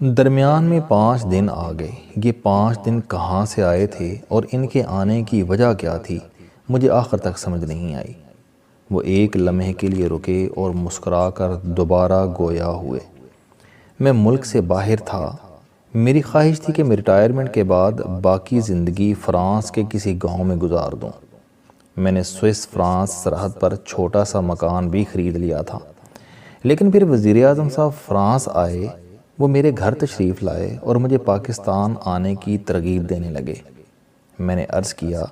درمیان میں 5 دن آ گئے۔ یہ 5 دن کہاں سے آئے تھے اور ان کے آنے کی وجہ کیا تھی، مجھے آخر تک سمجھ نہیں آئی۔ وہ ایک لمحے کے لیے رکے اور مسکرا کر دوبارہ گویا ہوئے۔ میں ملک سے باہر تھا۔ میری خواہش تھی کہ میں ریٹائرمنٹ کے بعد باقی زندگی فرانس کے کسی گاؤں میں گزار دوں۔ میں نے سوئس فرانس سرحد پر چھوٹا سا مکان بھی خرید لیا تھا، لیکن پھر وزیر اعظم صاحب فرانس آئے۔ وہ میرے گھر تشریف لائے اور مجھے پاکستان آنے کی ترغیب دینے لگے۔ میں نے عرض کیا،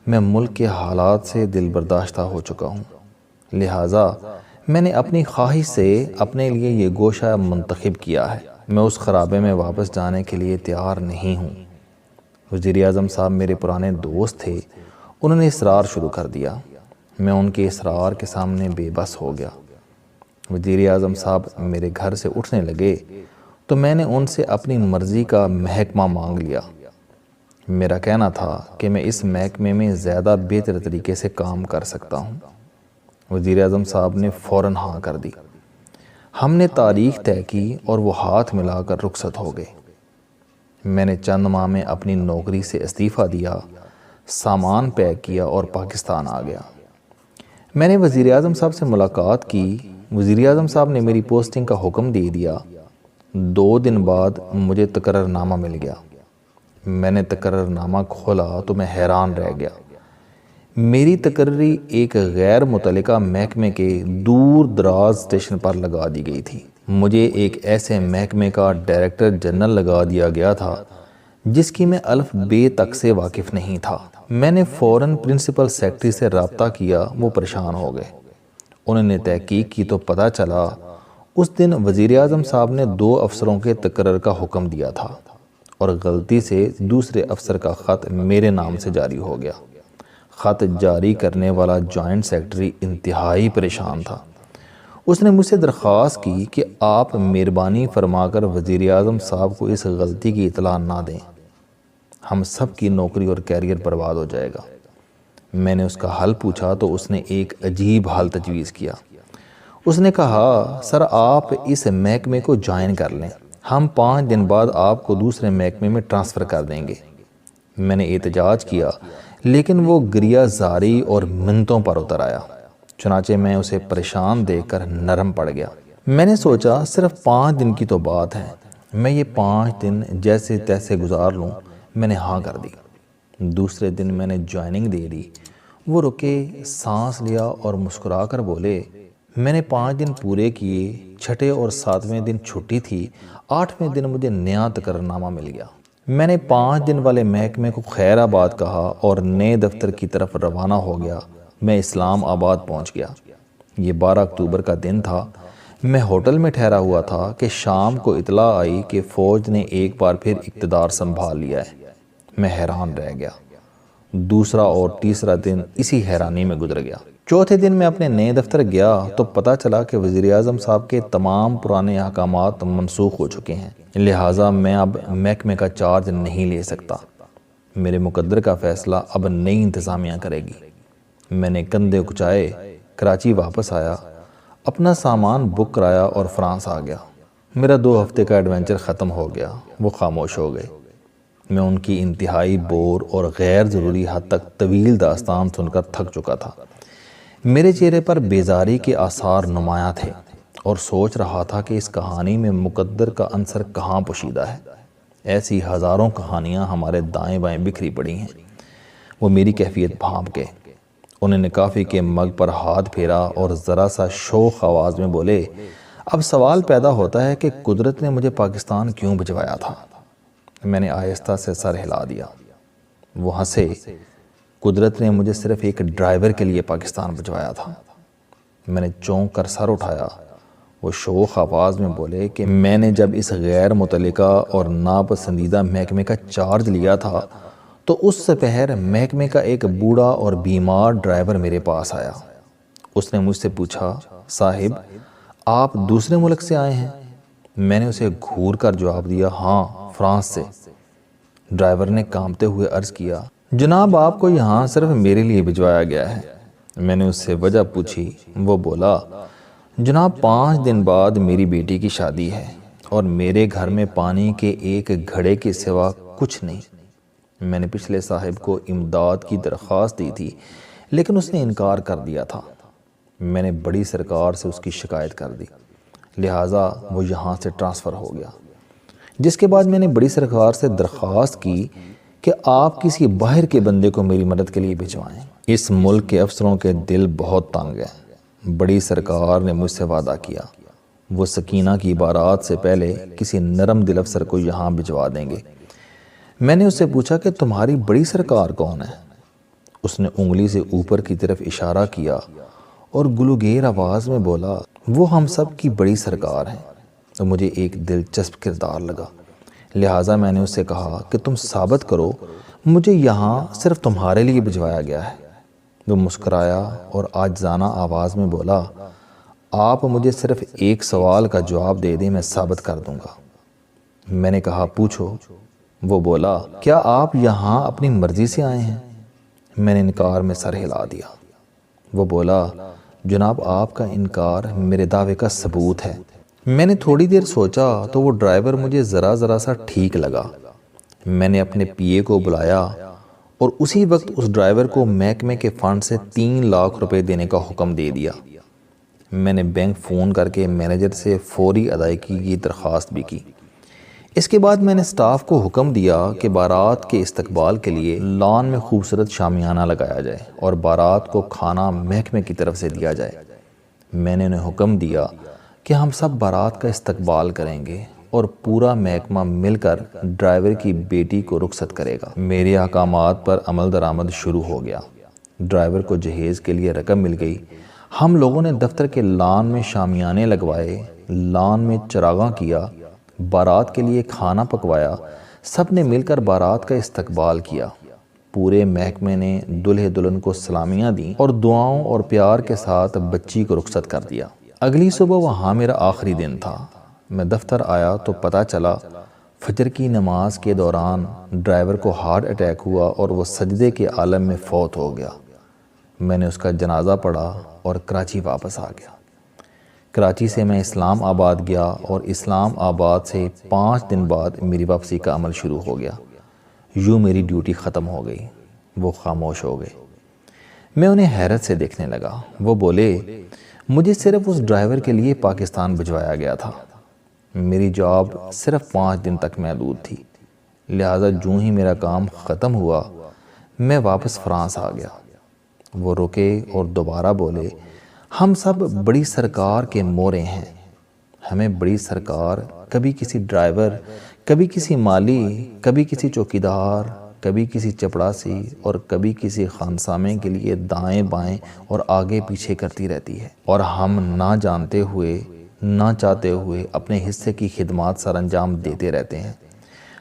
میں ملک کے حالات سے دل برداشتہ ہو چکا ہوں، لہٰذا میں نے اپنی خواہش سے اپنے لیے یہ گوشہ منتخب کیا ہے۔ میں اس خرابے میں واپس جانے کے لیے تیار نہیں ہوں۔ وزیر اعظم صاحب میرے پرانے دوست تھے، انہوں نے اصرار شروع کر دیا۔ میں ان کے اصرار کے سامنے بے بس ہو گیا۔ وزیر اعظم صاحب میرے گھر سے اٹھنے لگے تو میں نے ان سے اپنی مرضی کا محکمہ مانگ لیا۔ میرا کہنا تھا کہ میں اس محکمے میں زیادہ بہتر طریقے سے کام کر سکتا ہوں۔ وزیر اعظم صاحب نے فوراً ہاں کر دی۔ ہم نے تاریخ طے کی اور وہ ہاتھ ملا کر رخصت ہو گئے۔ میں نے چند ماہ میں اپنی نوکری سے استعفیٰ دیا، سامان پیک کیا اور پاکستان آ گیا۔ میں نے وزیر اعظم صاحب سے ملاقات کی۔ وزیر اعظم صاحب نے میری پوسٹنگ کا حکم دے دیا۔ 2 دن بعد مجھے تقرر نامہ مل گیا۔ میں نے تقرر نامہ کھولا تو میں حیران رہ گیا۔ میری تقرری ایک غیر متعلقہ محکمے کے دور دراز اسٹیشن پر لگا دی گئی تھی۔ مجھے ایک ایسے محکمے کا ڈائریکٹر جنرل لگا دیا گیا تھا جس کی میں الف بے تک سے واقف نہیں تھا۔ میں نے فوراً پرنسپل سیکرٹری سے رابطہ کیا، وہ پریشان ہو گئے۔ انہوں نے تحقیق کی تو پتہ چلا اس دن وزیر اعظم صاحب نے 2 افسروں کے تقرر کا حکم دیا تھا اور غلطی سے دوسرے افسر کا خط میرے نام سے جاری ہو گیا۔ خط جاری کرنے والا جوائنٹ سیکرٹری انتہائی پریشان تھا۔ اس نے مجھ سے درخواست کی کہ آپ مہربانی فرما کر وزیر اعظم صاحب کو اس غلطی کی اطلاع نہ دیں، ہم سب کی نوکری اور کیریئر برباد ہو جائے گا۔ میں نے اس کا حل پوچھا تو اس نے ایک عجیب حل تجویز کیا۔ اس نے کہا، سر آپ اس محکمے کو جوائن کر لیں، ہم 5 دن بعد آپ کو دوسرے محکمے میں ٹرانسفر کر دیں گے۔ میں نے احتجاج کیا، لیکن وہ گریہ زاری اور منتوں پر اتر آیا۔ چنانچہ میں اسے پریشان دیکھ کر نرم پڑ گیا۔ میں نے سوچا صرف 5 دن کی تو بات ہے، میں یہ 5 دن جیسے تیسے گزار لوں۔ میں نے ہاں کر دی۔ دوسرے دن میں نے جوائننگ دے دی۔ وہ رکے، سانس لیا اور مسکرا کر بولے، میں نے 5 دن پورے کیے، 6 اور 7ویں دن چھٹی تھی، 8ویں دن مجھے نیا تقرر نامہ مل گیا۔ میں نے 5 دن والے محکمے کو خیر آباد کہا اور نئے دفتر کی طرف روانہ ہو گیا۔ میں اسلام آباد پہنچ گیا۔ یہ 12 اکتوبر کا دن تھا۔ میں ہوٹل میں ٹھہرا ہوا تھا کہ شام کو اطلاع آئی کہ فوج نے ایک بار پھر اقتدار سنبھال لیا ہے۔ میں حیران رہ گیا۔ دوسرا اور تیسرا دن اسی حیرانی میں گزر گیا۔ چوتھے دن میں اپنے نئے دفتر گیا تو پتہ چلا کہ وزیر اعظم صاحب کے تمام پرانے احکامات منسوخ ہو چکے ہیں، لہٰذا میں اب محکمے کا چارج نہیں لے سکتا۔ میرے مقدر کا فیصلہ اب نئی انتظامیہ کرے گی۔ میں نے کندھے اکچائے، کراچی واپس آیا، اپنا سامان بک کرایا اور فرانس آ گیا۔ میرا 2 ہفتے کا ایڈونچر ختم ہو گیا۔ وہ خاموش ہو گئے۔ میں ان کی انتہائی بور اور غیر ضروری حد تک طویل داستان سن کر تھک چکا تھا۔ میرے چہرے پر بیزاری کے آثار نمایاں تھے اور سوچ رہا تھا کہ اس کہانی میں مقدر کا عنصر کہاں پوشیدہ ہے۔ ایسی ہزاروں کہانیاں ہمارے دائیں بائیں بکھری پڑی ہیں۔ وہ میری کیفیت بھانپ گئے۔ انہوں نے کافی کے مگ پر ہاتھ پھیرا اور ذرا سا شوخ آواز میں بولے، اب سوال پیدا ہوتا ہے کہ قدرت نے مجھے پاکستان کیوں بھجوایا تھا؟ میں نے آہستہ سے سر ہلا دیا۔ وہ ہنسے، قدرت نے مجھے صرف ایک ڈرائیور کے لیے پاکستان بھجوایا تھا۔ میں نے چونک کر سر اٹھایا۔ وہ شوخ آواز میں بولے کہ میں نے جب اس غیر متعلقہ اور ناپسندیدہ محکمے کا چارج لیا تھا تو اس سے پہر محکمے کا ایک بوڑھا اور بیمار ڈرائیور میرے پاس آیا۔ اس نے مجھ سے پوچھا، صاحب آپ دوسرے ملک سے آئے ہیں؟ میں نے اسے گھور کر جواب دیا، ہاں فرانس سے۔ ڈرائیور نے کانپتے ہوئے عرض کیا، جناب آپ کو یہاں صرف میرے لیے بھجوایا گیا ہے۔ میں نے اس سے وجہ پوچھی۔ وہ بولا، جناب 5 دن بعد میری بیٹی کی شادی ہے اور میرے گھر میں پانی کے ایک گھڑے کے سوا کچھ نہیں۔ میں نے پچھلے صاحب کو امداد کی درخواست دی تھی لیکن اس نے انکار کر دیا تھا۔ میں نے بڑی سرکار سے اس کی شکایت کر دی، لہٰذا وہ یہاں سے ٹرانسفر ہو گیا۔ جس کے بعد میں نے بڑی سرکار سے درخواست کی کہ آپ کسی باہر کے بندے کو میری مدد کے لیے بھجوائیں۔ اس ملک کے افسروں کے دل بہت تنگ ہیں۔ بڑی سرکار نے مجھ سے وعدہ کیا وہ سکینہ کی بارات سے پہلے کسی نرم دل افسر کو یہاں بھجوا دیں گے۔ میں نے اس سے پوچھا کہ تمہاری بڑی سرکار کون ہے؟ اس نے انگلی سے اوپر کی طرف اشارہ کیا اور گلوگیر آواز میں بولا، وہ ہم سب کی بڑی سرکار ہیں۔ تو مجھے ایک دلچسپ کردار لگا، لہٰذا میں نے اس سے کہا کہ تم ثابت کرو مجھے یہاں صرف تمہارے لیے بھجوایا گیا ہے۔ وہ مسکرایا اور عاجزانہ آواز میں بولا، آپ مجھے صرف ایک سوال کا جواب دے دیں، میں ثابت کر دوں گا۔ میں نے کہا پوچھو۔ وہ بولا، کیا آپ یہاں اپنی مرضی سے آئے ہیں؟ میں نے انکار میں سر ہلا دیا۔ وہ بولا، جناب آپ کا انکار میرے دعوے کا ثبوت ہے۔ میں نے تھوڑی دیر سوچا تو وہ ڈرائیور مجھے ذرا سا ٹھیک لگا۔ میں نے اپنے پی اے کو بلایا اور اسی وقت اس ڈرائیور کو محکمے کے فنڈ سے 3 لاکھ روپے دینے کا حکم دے دیا۔ میں نے بینک فون کر کے مینیجر سے فوری ادائیگی کی درخواست بھی کی۔ اس کے بعد میں نے سٹاف کو حکم دیا کہ بارات کے استقبال کے لیے لان میں خوبصورت شامیانہ لگایا جائے اور بارات کو کھانا محکمے کی طرف سے دیا جائے۔ میں نے انہیں حکم دیا کہ ہم سب بارات کا استقبال کریں گے اور پورا محکمہ مل کر ڈرائیور کی بیٹی کو رخصت کرے گا۔ میرے احکامات پر عمل درآمد شروع ہو گیا۔ ڈرائیور کو جہیز کے لیے رقم مل گئی۔ ہم لوگوں نے دفتر کے لان میں شامیانے لگوائے، لان میں چراغاں کیا، بارات کے لیے کھانا پکوایا، سب نے مل کر بارات کا استقبال کیا۔ پورے محکمے نے دلہے دلہن کو سلامیاں دیں اور دعاؤں اور پیار کے ساتھ بچی کو رخصت کر دیا۔ اگلی صبح وہاں میرا آخری دن تھا۔ میں دفتر آیا تو پتہ چلا فجر کی نماز کے دوران ڈرائیور کو ہارٹ اٹیک ہوا اور وہ سجدے کے عالم میں فوت ہو گیا۔ میں نے اس کا جنازہ پڑھا اور کراچی واپس آ گیا۔ کراچی سے میں اسلام آباد گیا اور اسلام آباد سے 5 دن بعد میری واپسی کا عمل شروع ہو گیا۔ یوں میری ڈیوٹی ختم ہو گئی۔ وہ خاموش ہو گئے۔ میں انہیں حیرت سے دیکھنے لگا۔ وہ بولے، مجھے صرف اس ڈرائیور کے لیے پاکستان بھجوایا گیا تھا۔ میری جاب صرف 5 دن تک محدود تھی، لہٰذا جو ہی میرا کام ختم ہوا میں واپس فرانس آ گیا۔ وہ رکے اور دوبارہ بولے، ہم سب بڑی سرکار کے مورے ہیں۔ ہمیں بڑی سرکار کبھی کسی ڈرائیور، کبھی کسی مالی، کبھی کسی چوکیدار، کبھی کسی چپڑاسی اور کبھی کسی خانسامے کے لیے دائیں بائیں اور آگے پیچھے کرتی رہتی ہے، اور ہم نہ جانتے ہوئے نہ چاہتے ہوئے اپنے حصے کی خدمات سر انجام دیتے رہتے ہیں۔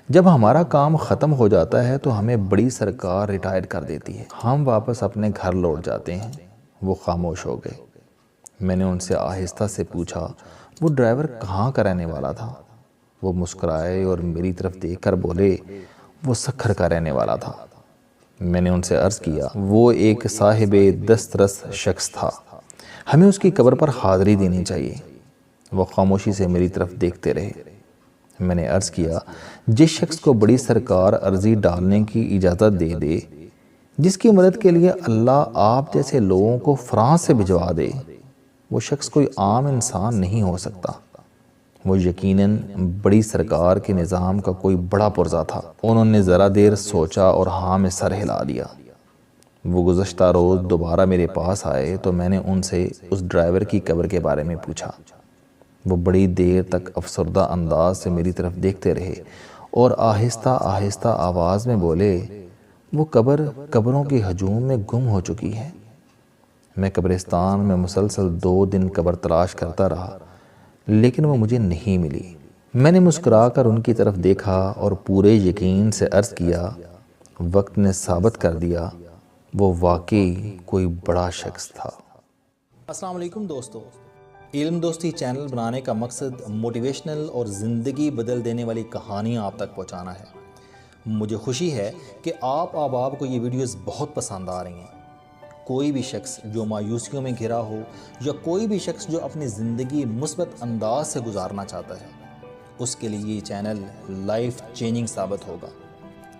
جب ہمارا کام ختم ہو جاتا ہے تو ہمیں بڑی سرکار ریٹائر کر دیتی ہے، ہم واپس اپنے گھر لوٹ جاتے ہیں۔ وہ خاموش ہو گئے۔ میں نے ان سے آہستہ سے پوچھا، وہ ڈرائیور کہاں کا رہنے والا تھا؟ وہ مسکرائے اور میری طرف دیکھ کر بولے، وہ سکھر کا رہنے والا تھا۔ میں نے ان سے عرض کیا، وہ ایک صاحب دسترس شخص تھا، ہمیں اس کی قبر پر حاضری دینی چاہیے۔ وہ خاموشی سے میری طرف دیکھتے رہے۔ میں نے عرض کیا، جس شخص کو بڑی سرکار عرضی ڈالنے کی اجازت دے دے، جس کی مدد کے لیے اللہ آپ جیسے لوگوں کو فرانس سے بھجوا دے، وہ شخص کوئی عام انسان نہیں ہو سکتا۔ وہ یقیناً بڑی سرکار کے نظام کا کوئی بڑا پرزہ تھا۔ انہوں نے ذرا دیر سوچا اور ہاں میں سر ہلا دیا۔ وہ گزشتہ روز دوبارہ میرے پاس آئے تو میں نے ان سے اس ڈرائیور کی قبر کے بارے میں پوچھا۔ وہ بڑی دیر تک افسردہ انداز سے میری طرف دیکھتے رہے اور آہستہ آہستہ آواز میں بولے، وہ قبر قبروں کے ہجوم میں گم ہو چکی ہے۔ میں قبرستان میں مسلسل 2 دن قبر تلاش کرتا رہا، لیکن وہ مجھے نہیں ملی۔ میں نے مسکرا کر ان کی طرف دیکھا اور پورے یقین سے عرض کیا، وقت نے ثابت کر دیا، وہ واقعی کوئی بڑا شخص تھا۔ السلام علیکم دوستو، علم دوستی چینل بنانے کا مقصد موٹیویشنل اور زندگی بدل دینے والی کہانیاں آپ تک پہنچانا ہے۔ مجھے خوشی ہے کہ آپ احباب کو یہ ویڈیوز بہت پسند آ رہی ہیں۔ کوئی بھی شخص جو مایوسیوں میں گھرا ہو یا کوئی بھی شخص جو اپنی زندگی مثبت انداز سے گزارنا چاہتا ہے، اس کے لیے یہ چینل لائف چینجنگ ثابت ہوگا۔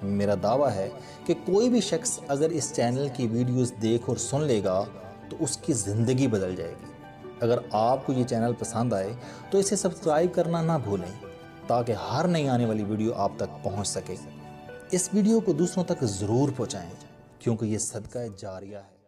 میرا دعویٰ ہے کہ کوئی بھی شخص اگر اس چینل کی ویڈیوز دیکھ اور سن لے گا تو اس کی زندگی بدل جائے گی۔ اگر آپ کو یہ چینل پسند آئے تو اسے سبسکرائب کرنا نہ بھولیں تاکہ ہر نئی آنے والی ویڈیو آپ تک پہنچ سکے۔ اس ویڈیو کو دوسروں تک ضرور پہنچائیں کیونکہ یہ صدقہ جاریہ ہے۔